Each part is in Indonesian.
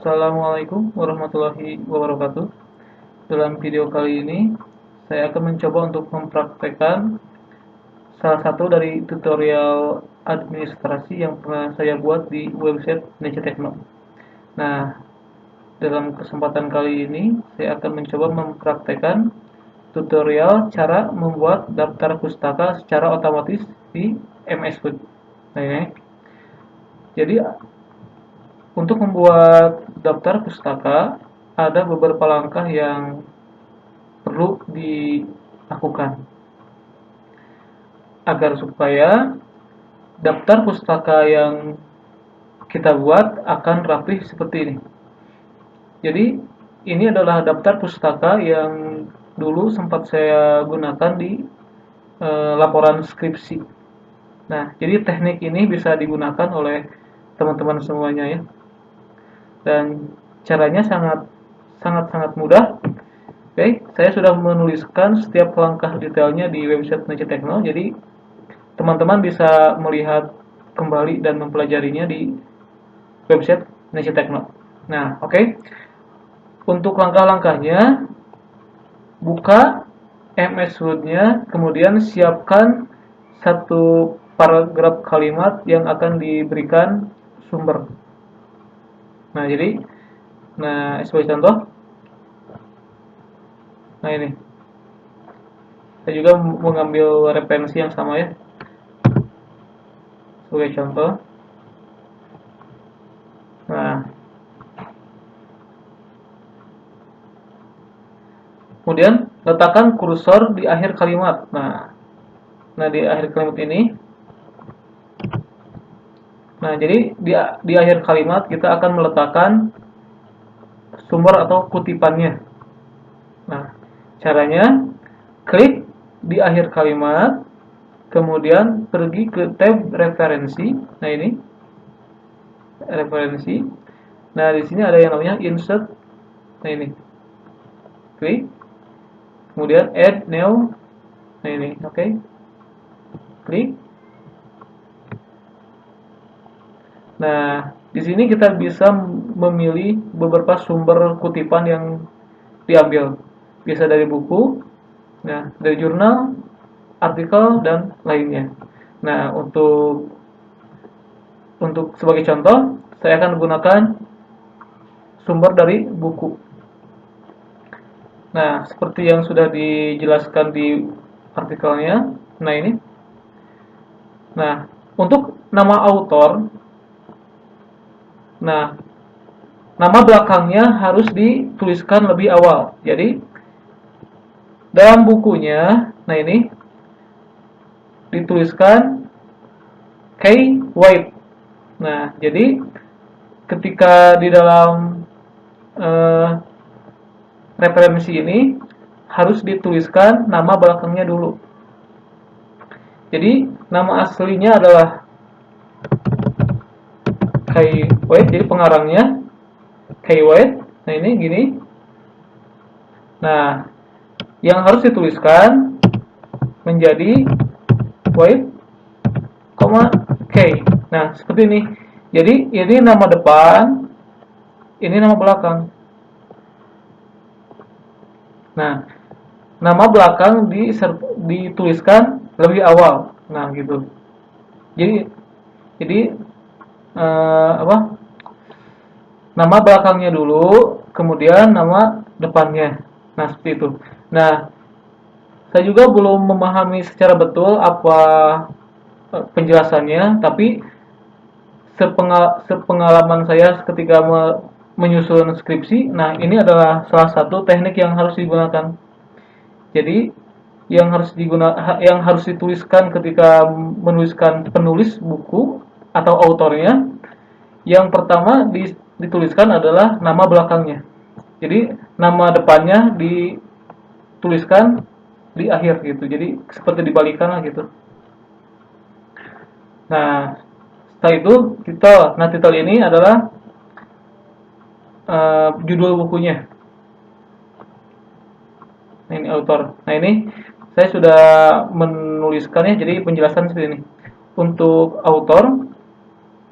Assalamualaikum warahmatullahi wabarakatuh. Dalam video kali ini, saya akan mencoba untuk mempraktekkan salah satu dari tutorial administrasi yang pernah saya buat di website Nece Tekno. Nah, dalam kesempatan kali ini, saya akan mencoba mempraktekkan tutorial cara membuat daftar pustaka secara otomatis di MS Word. Nah, ini. Jadi, untuk membuat daftar pustaka, ada beberapa langkah yang perlu dilakukan agar supaya daftar pustaka yang kita buat akan rapi seperti ini. Jadi, ini adalah daftar pustaka yang dulu sempat saya gunakan di laporan skripsi. Nah, jadi teknik ini bisa digunakan oleh teman-teman semuanya ya. Dan caranya sangat mudah. Oke, saya sudah menuliskan setiap langkah detailnya di website Nece Tekno. Jadi teman-teman bisa melihat kembali dan mempelajarinya di website Nece Tekno. Nah, oke. Untuk langkah-langkahnya, buka MS Word-nya, kemudian siapkan satu paragraf kalimat yang akan diberikan sumber. Nah, jadi, sebagai contoh, nah ini, saya juga mengambil referensi yang sama ya, sebagai contoh. Nah, kemudian letakkan kursor di akhir kalimat. Nah di akhir kalimat ini. Nah, jadi di akhir kalimat kita akan meletakkan sumber atau kutipannya. Nah, caranya klik di akhir kalimat, kemudian pergi ke tab referensi. Nah, ini referensi. Nah, di sini ada yang namanya insert. Nah, ini. Klik. Kemudian add new. Nah, ini, oke. Klik. Nah, di sini kita bisa memilih beberapa sumber kutipan yang diambil. Bisa dari buku, nah, dari jurnal, artikel, dan lainnya. Nah, untuk sebagai contoh, saya akan menggunakan sumber dari buku. Nah, seperti yang sudah dijelaskan di artikelnya. Nah, ini. Nah, untuk nama autor, nah, nama belakangnya harus dituliskan lebih awal. Jadi, dalam bukunya, nah ini, dituliskan Kay White. Nah, jadi, ketika di dalam referensi ini, harus dituliskan nama belakangnya dulu. Jadi, nama aslinya adalah Kay White, jadi pengarangnya Kay White. Nah, ini gini. Nah, yang harus dituliskan menjadi White, K. Nah, seperti ini. Jadi, ini nama depan, ini nama belakang. Nah, nama belakang dituliskan lebih awal. Nah, gitu. Jadi nama belakangnya dulu, kemudian nama depannya. Nah, seperti itu. Nah, saya juga belum memahami secara betul apa penjelasannya, tapi sepengalaman saya ketika menyusun skripsi, nah ini adalah salah satu teknik yang harus digunakan. Jadi yang harus dituliskan ketika menuliskan penulis buku atau autornya, yang pertama dituliskan adalah nama belakangnya. Jadi nama depannya dituliskan di akhir gitu. Jadi seperti dibalikan lah gitu. Nah, setelah itu titel ini adalah judul bukunya. Nah, ini autor. Nah, ini saya sudah menuliskannya, jadi penjelasan seperti ini. Untuk autor,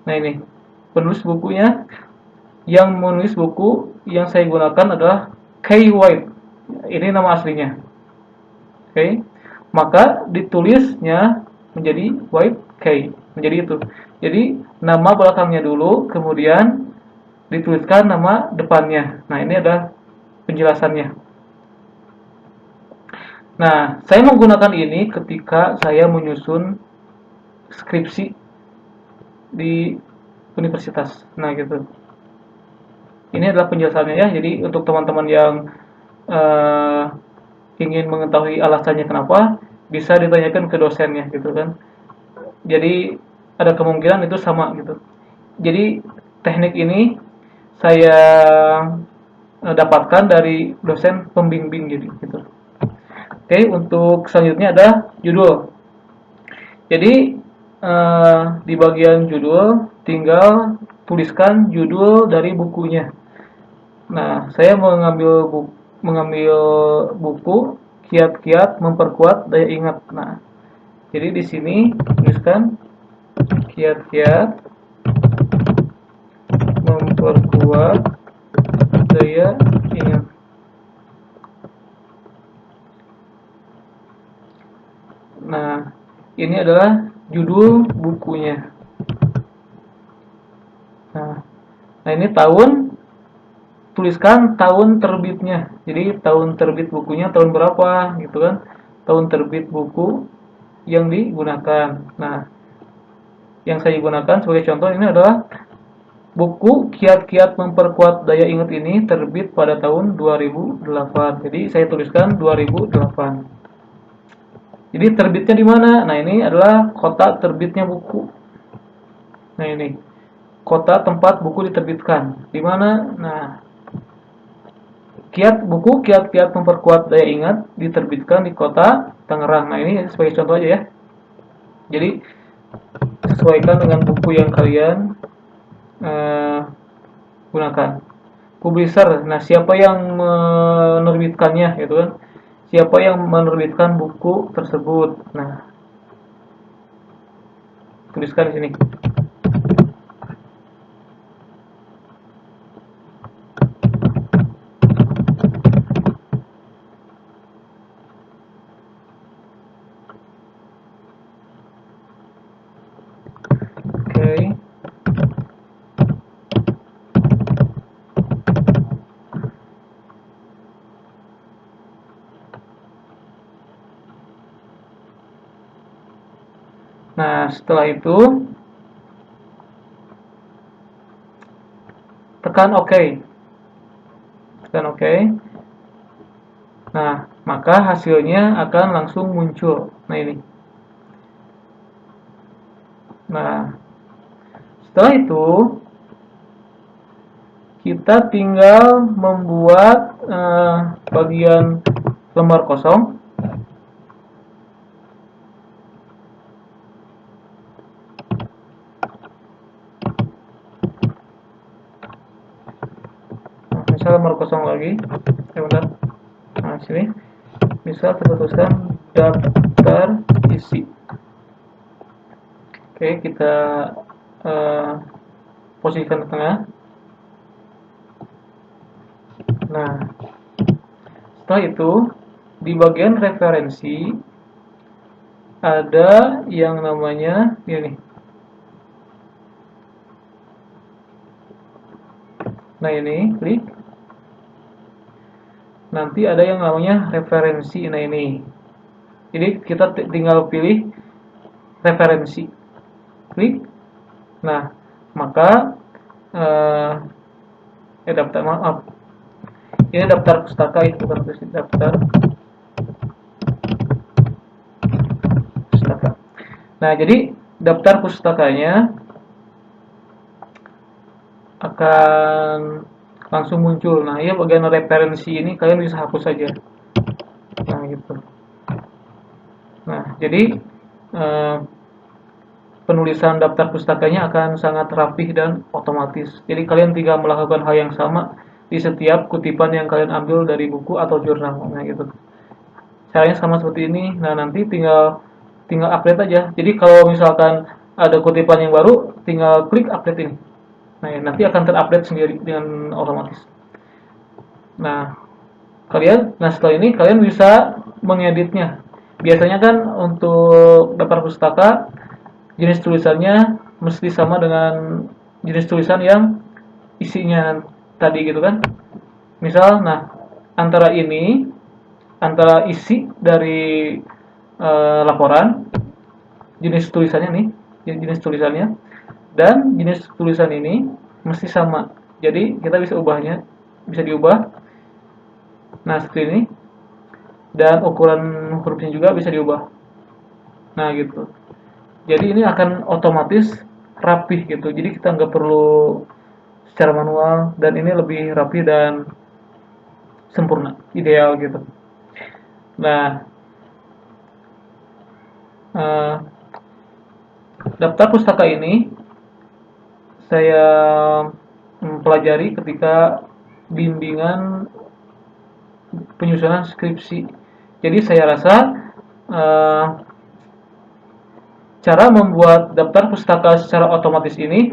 nah ini penulis bukunya Yang menulis buku yang saya gunakan adalah Kay White. Ini nama aslinya. Oke. Maka ditulisnya menjadi White Kay. Menjadi itu. Jadi nama belakangnya dulu, kemudian dituliskan nama depannya. Nah, ini adalah penjelasannya. Nah, saya menggunakan ini ketika saya menyusun skripsi di universitas. Nah, gitu. Ini adalah penjelasannya ya. Jadi untuk teman-teman yang uh, ingin mengetahui alasannya kenapa, bisa ditanyakan ke dosennya gitu kan. Jadi ada kemungkinan itu sama gitu. Jadi teknik ini saya dapatkan dari dosen pembimbing gitu. Oke, untuk selanjutnya ada judul. Jadi di bagian judul tinggal tuliskan judul dari bukunya. Nah, saya mengambil buku Kiat-Kiat Memperkuat Daya Ingat. Nah, jadi di sini tuliskan Kiat-Kiat Memperkuat Daya Ingat. Nah, ini adalah judul bukunya. Nah ini tahun, tuliskan tahun terbitnya. Jadi tahun terbit bukunya tahun berapa gitu kan. Tahun terbit buku yang digunakan. Nah, yang saya gunakan sebagai contoh ini adalah buku Kiat-Kiat Memperkuat Daya Ingat ini terbit pada tahun 2008. Jadi saya tuliskan 2008. Jadi terbitnya di mana? Nah, ini adalah kota terbitnya buku. Nah, ini kota tempat buku diterbitkan. Di mana? Nah, buku Kiat-Kiat Memperkuat Daya Ingat diterbitkan di kota Tangerang. Nah, ini sebagai contoh aja ya. Jadi sesuaikan dengan buku yang kalian gunakan. Publisher. Nah, siapa yang menerbitkannya gitu kan? Siapa yang menerbitkan buku tersebut? Nah, tuliskan di sini. Oke. Nah, setelah itu tekan OK. Tekan OK. Nah, maka hasilnya akan langsung muncul. Nah, ini. Nah, setelah itu kita tinggal membuat bagian lembar kosong. Nah, misal lembar kosong lagi. Bentar. Nah, sini bisa tertuliskan daftar isi. Oke, kita posisikan ke tengah. Nah, setelah itu di bagian referensi ada yang namanya ini. Nah, ini klik. Nanti ada yang namanya referensi. Nah, ini. Jadi kita tinggal pilih referensi. Klik. Nah, maka daftar, maaf. Ini daftar pustaka, itu bukan daftar pustaka. Nah, jadi daftar pustakanya akan langsung muncul. Nah, ya bagian referensi ini kalian bisa hapus saja. Nah, gitu. Nah, jadi penulisan daftar pustakanya akan sangat rapih dan otomatis. Jadi kalian tinggal melakukan hal yang sama di setiap kutipan yang kalian ambil dari buku atau jurnal. Nah, gitu. Caranya sama seperti ini. Nah, nanti tinggal update aja. Jadi kalau misalkan ada kutipan yang baru, tinggal klik update ini. Nah, ya, nanti akan terupdate sendiri dengan otomatis. Nah, setelah ini kalian bisa mengeditnya. Biasanya kan untuk daftar pustaka jenis tulisannya mesti sama dengan jenis tulisan yang isinya tadi gitu kan. Misal, nah, antara ini, antara isi dari laporan, jenis tulisannya nih, jenis tulisannya, dan jenis tulisan ini mesti sama. Jadi kita bisa ubahnya, bisa diubah. Nah, seperti ini. Dan ukuran hurufnya juga bisa diubah. Nah, gitu. Jadi ini akan otomatis rapih gitu. Jadi kita nggak perlu secara manual, dan ini lebih rapi dan sempurna, ideal gitu. Nah, eh, daftar pustaka ini saya pelajari ketika bimbingan penyusunan skripsi. Jadi saya rasa eh, cara membuat daftar pustaka secara otomatis ini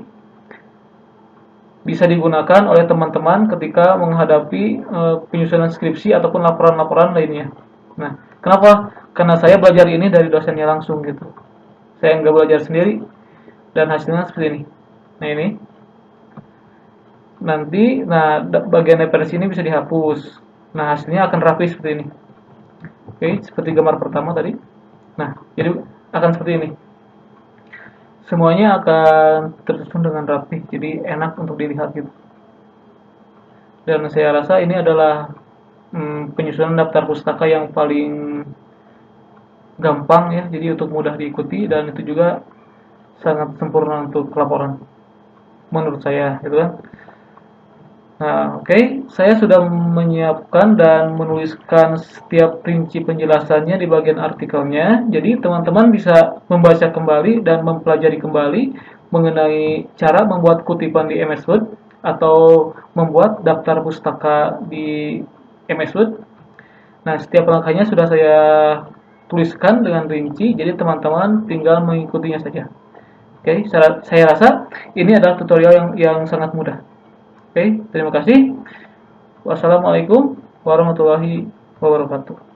bisa digunakan oleh teman-teman ketika menghadapi penyusunan skripsi ataupun laporan-laporan lainnya. Nah, kenapa? Karena saya belajar ini dari dosennya langsung gitu. Saya nggak belajar sendiri, dan hasilnya seperti ini. Nah, ini nanti, nah, bagian referensi ini bisa dihapus. Nah, hasilnya akan rapi seperti ini. Oke, seperti gambar pertama tadi. Nah, jadi akan seperti ini. Semuanya akan tersusun dengan rapi, jadi enak untuk dilihat gitu. Dan saya rasa ini adalah penyusunan daftar pustaka yang paling gampang ya, jadi untuk mudah diikuti, dan itu juga sangat sempurna untuk laporan menurut saya gitu kan. Nah, oke, saya sudah menyiapkan dan menuliskan setiap rinci penjelasannya di bagian artikelnya. Jadi teman-teman bisa membaca kembali dan mempelajari kembali mengenai cara membuat kutipan di MS Word atau membuat daftar pustaka di MS Word. Nah, setiap langkahnya sudah saya tuliskan dengan rinci, jadi teman-teman tinggal mengikutinya saja. Oke, saya rasa ini adalah tutorial yang sangat mudah. Oke, terima kasih. Wassalamualaikum warahmatullahi wabarakatuh.